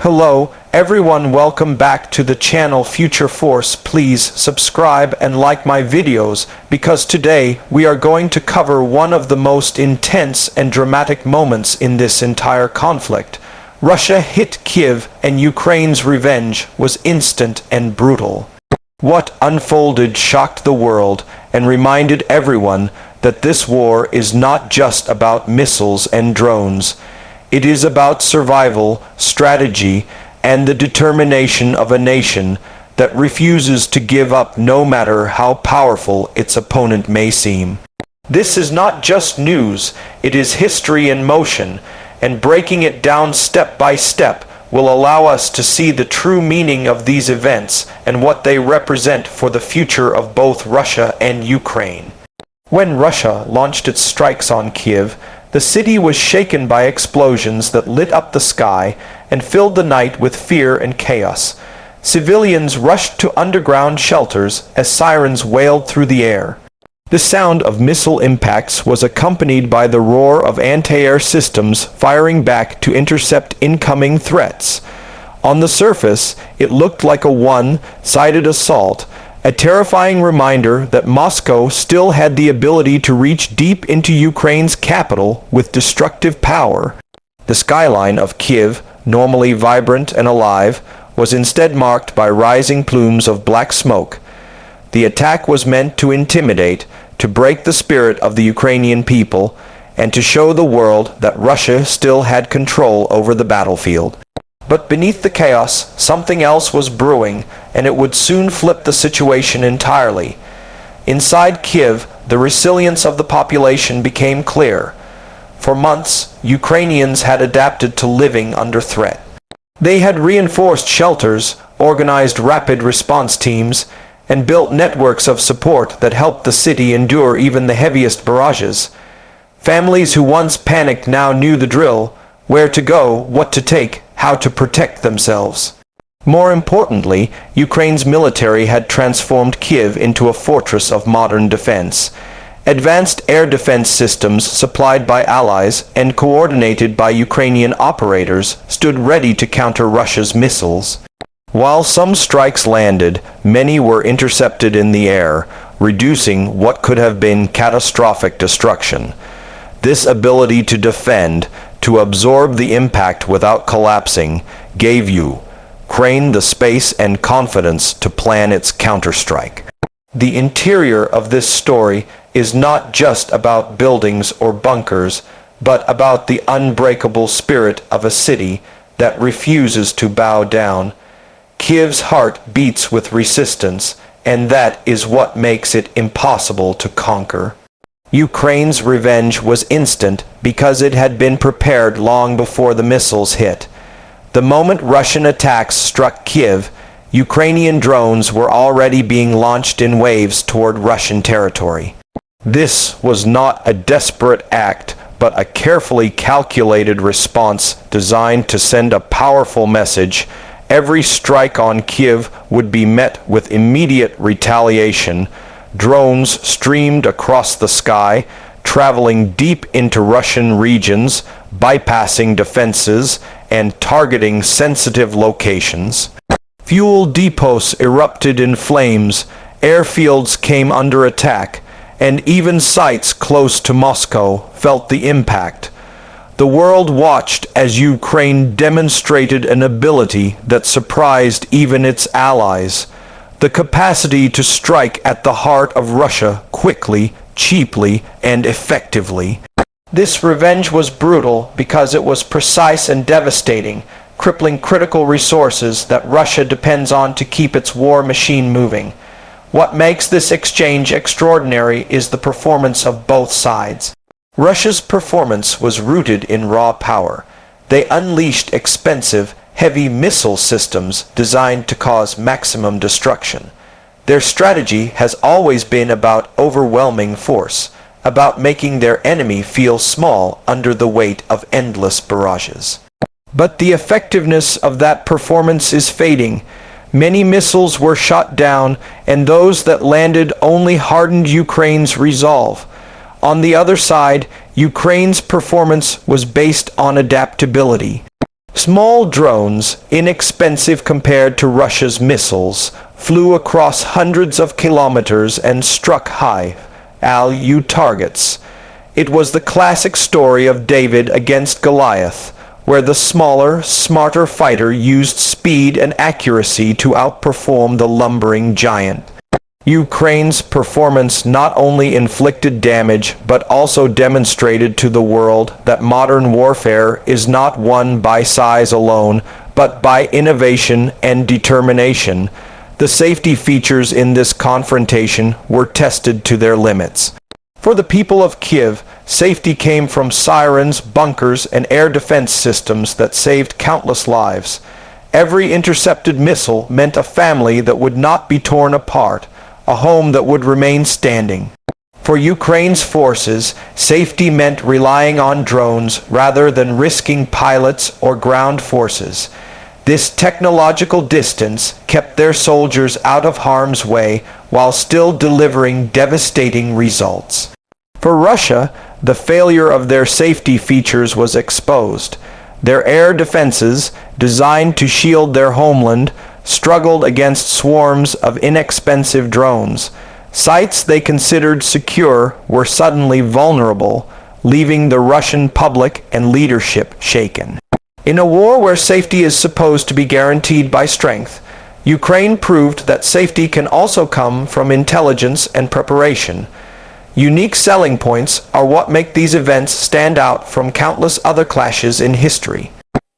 Hello, everyone, welcome back to the channel Future Force. Please subscribe and like my videos because today we are going to cover one of the most intense and dramatic moments in this entire conflict. Russia hit Kyiv and Ukraine's revenge was instant and brutal. What unfolded shocked the world and reminded everyone that this war is not just about missiles and drones. It is about survival, strategy, and the determination of a nation that refuses to give up no matter how powerful its opponent may seem. This is not just news, it is history in motion, and breaking it down step by step will allow us to see the true meaning of these events and what they represent for the future of both Russia and Ukraine. When Russia launched its strikes on Kyiv, the city was shaken by explosions that lit up the sky and filled the night with fear and chaos. Civilians rushed to underground shelters as sirens wailed through the air. The sound of missile impacts was accompanied by the roar of anti-air systems firing back to intercept incoming threats. On the surface, it looked like a one-sided assault, a terrifying reminder that Moscow still had the ability to reach deep into Ukraine's capital with destructive power. The skyline of Kyiv, normally vibrant and alive, was instead marked by rising plumes of black smoke. The attack was meant to intimidate, to break the spirit of the Ukrainian people, and to show the world that Russia still had control over the battlefield. But beneath the chaos, something else was brewing, and it would soon flip the situation entirely. Inside Kyiv, the resilience of the population became clear. For months, Ukrainians had adapted to living under threat. They had reinforced shelters, organized rapid response teams, and built networks of support that helped the city endure even the heaviest barrages. Families who once panicked now knew the drill: where to go, what to take, how to protect themselves. More importantly, Ukraine's military had transformed Kyiv into a fortress of modern defense. Advanced air defense systems supplied by allies and coordinated by Ukrainian operators stood ready to counter Russia's missiles. While some strikes landed, many were intercepted in the air, reducing what could have been catastrophic destruction. This ability to defend, to absorb the impact without collapsing, gave Ukraine the space and confidence to plan its counterstrike. The interior of this story is not just about buildings or bunkers, but about the unbreakable spirit of a city that refuses to bow down. Kyiv's heart beats with resistance, and that is what makes it impossible to conquer. Ukraine's revenge was instant because it had been prepared long before the missiles hit. The moment Russian attacks struck Kyiv, Ukrainian drones were already being launched in waves toward Russian territory. This was not a desperate act, but a carefully calculated response designed to send a powerful message. Every strike on Kyiv would be met with immediate retaliation. Drones streamed across the sky, traveling deep into Russian regions, bypassing defenses, and targeting sensitive locations. Fuel depots erupted in flames, airfields came under attack, and even sites close to Moscow felt the impact. The world watched as Ukraine demonstrated an ability that surprised even its allies: the capacity to strike at the heart of Russia quickly, cheaply, and effectively. This revenge was brutal because it was precise and devastating, crippling critical resources that Russia depends on to keep its war machine moving. What makes this exchange extraordinary is the performance of both sides. Russia's performance was rooted in raw power. They unleashed expensive, heavy missile systems designed to cause maximum destruction. Their strategy has always been about overwhelming force, about making their enemy feel small under the weight of endless barrages. But the effectiveness of that performance is fading. Many missiles were shot down, and those that landed only hardened Ukraine's resolve. On the other side, Ukraine's performance was based on adaptability. Small drones, inexpensive compared to Russia's missiles, flew across hundreds of kilometers and struck high-altitude targets. It was the classic story of David against Goliath, where the smaller, smarter fighter used speed and accuracy to outperform the lumbering giant. Ukraine's performance not only inflicted damage but also demonstrated to the world that modern warfare is not won by size alone, but by innovation and determination. The safety features in this confrontation were tested to their limits. For the people of Kyiv, safety came from sirens, bunkers, and air defense systems that saved countless lives. Every intercepted missile meant a family that would not be torn apart, a home that would remain standing. For Ukraine's forces, safety meant relying on drones rather than risking pilots or ground forces. This technological distance kept their soldiers out of harm's way while still delivering devastating results. For Russia, the failure of their safety features was exposed. Their air defenses, designed to shield their homeland, struggled against swarms of inexpensive drones. Sites they considered secure were suddenly vulnerable, leaving the Russian public and leadership shaken. In a war where safety is supposed to be guaranteed by strength, Ukraine proved that safety can also come from intelligence and preparation. Unique selling points are what make these events stand out from countless other clashes in history.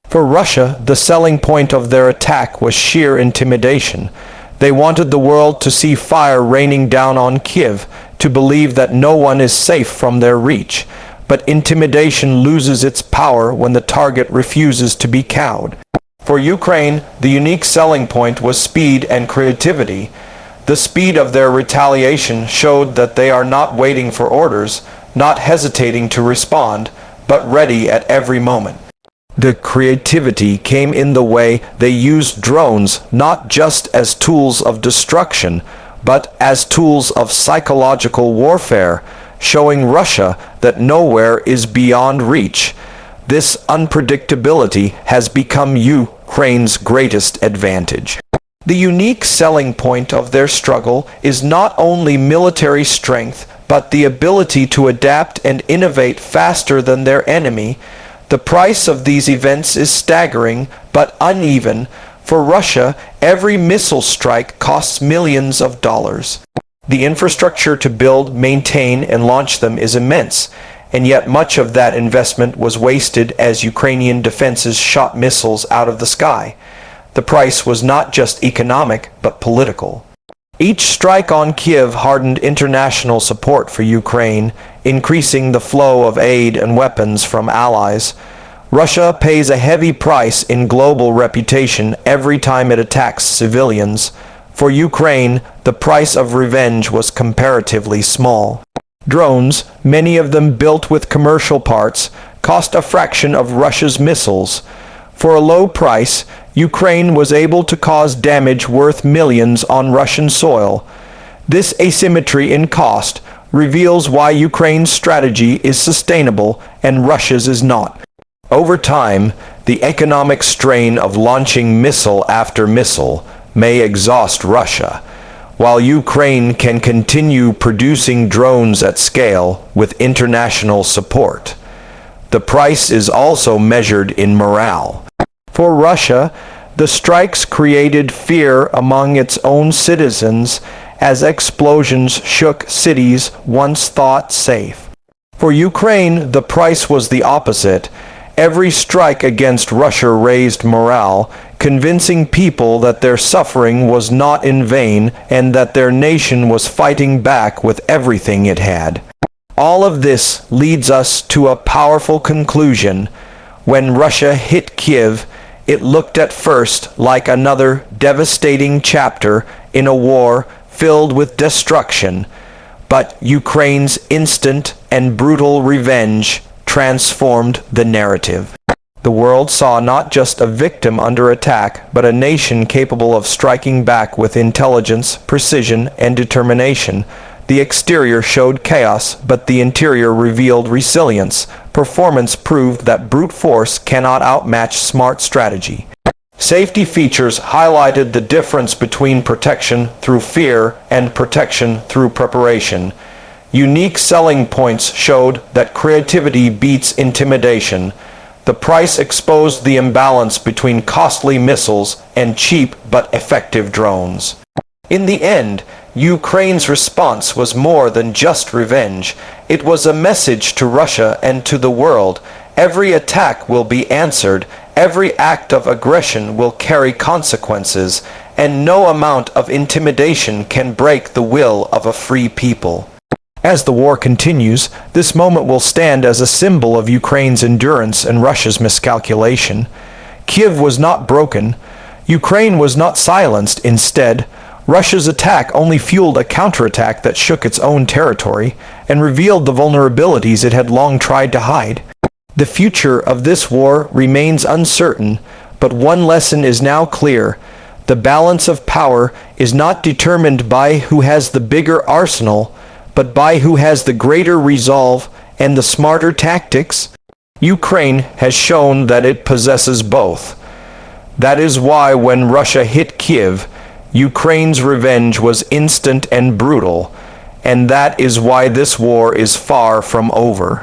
For Russia, the selling point of their attack was sheer intimidation. They wanted the world to see fire raining down on Kyiv, to believe that no one is safe from their reach. But intimidation loses its power when the target refuses to be cowed. For Ukraine, the unique selling point was speed and creativity. The speed of their retaliation showed that they are not waiting for orders, not hesitating to respond, but ready at every moment. The creativity came in the way they used drones not just as tools of destruction, but as tools of psychological warfare, showing Russia that nowhere is beyond reach. This unpredictability has become Ukraine's greatest advantage. The unique selling point of their struggle is not only military strength, but the ability to adapt and innovate faster than their enemy. The price of these events is staggering, but uneven. For Russia, every missile strike costs millions of dollars. The infrastructure to build, maintain, and launch them is immense, and yet much of that investment was wasted as Ukrainian defenses shot missiles out of the sky. The price was not just economic, but political. Each strike on Kyiv hardened international support for Ukraine, increasing the flow of aid and weapons from allies. Russia pays a heavy price in global reputation every time it attacks civilians. For Ukraine, the price of revenge was comparatively small. Drones, many of them built with commercial parts, cost a fraction of Russia's missiles. For a low price, Ukraine was able to cause damage worth millions on Russian soil. This asymmetry in cost reveals why Ukraine's strategy is sustainable and Russia's is not. Over time, the economic strain of launching missile after missile may exhaust Russia, while Ukraine can continue producing drones at scale with international support. The price is also measured in morale. For Russia, the strikes created fear among its own citizens as explosions shook cities once thought safe. For Ukraine, the price was the opposite. Every strike against Russia raised morale, convincing people that their suffering was not in vain and that their nation was fighting back with everything it had. All of this leads us to a powerful conclusion. When Russia hit Kyiv, it looked at first like another devastating chapter in a war filled with destruction, but Ukraine's instant and brutal revenge transformed the narrative. The world saw not just a victim under attack, but a nation capable of striking back with intelligence, precision, and determination. The exterior showed chaos, but the interior revealed resilience. Performance proved that brute force cannot outmatch smart strategy. Safety features highlighted the difference between protection through fear and protection through preparation. Unique selling points showed that creativity beats intimidation. The price exposed the imbalance between costly missiles and cheap but effective drones. In the end, Ukraine's response was more than just revenge. It was a message to Russia and to the world. Every attack will be answered, every act of aggression will carry consequences, and no amount of intimidation can break the will of a free people. As the war continues, this moment will stand as a symbol of Ukraine's endurance and Russia's miscalculation. Kyiv was not broken. Ukraine was not silenced. Instead, Russia's attack only fueled a counterattack that shook its own territory and revealed the vulnerabilities it had long tried to hide. The future of this war remains uncertain, but one lesson is now clear. The balance of power is not determined by who has the bigger arsenal, but by who has the greater resolve and the smarter tactics. Ukraine has shown that it possesses both. That is why when Russia hit Kyiv, Ukraine's revenge was instant and brutal, and that is why this war is far from over.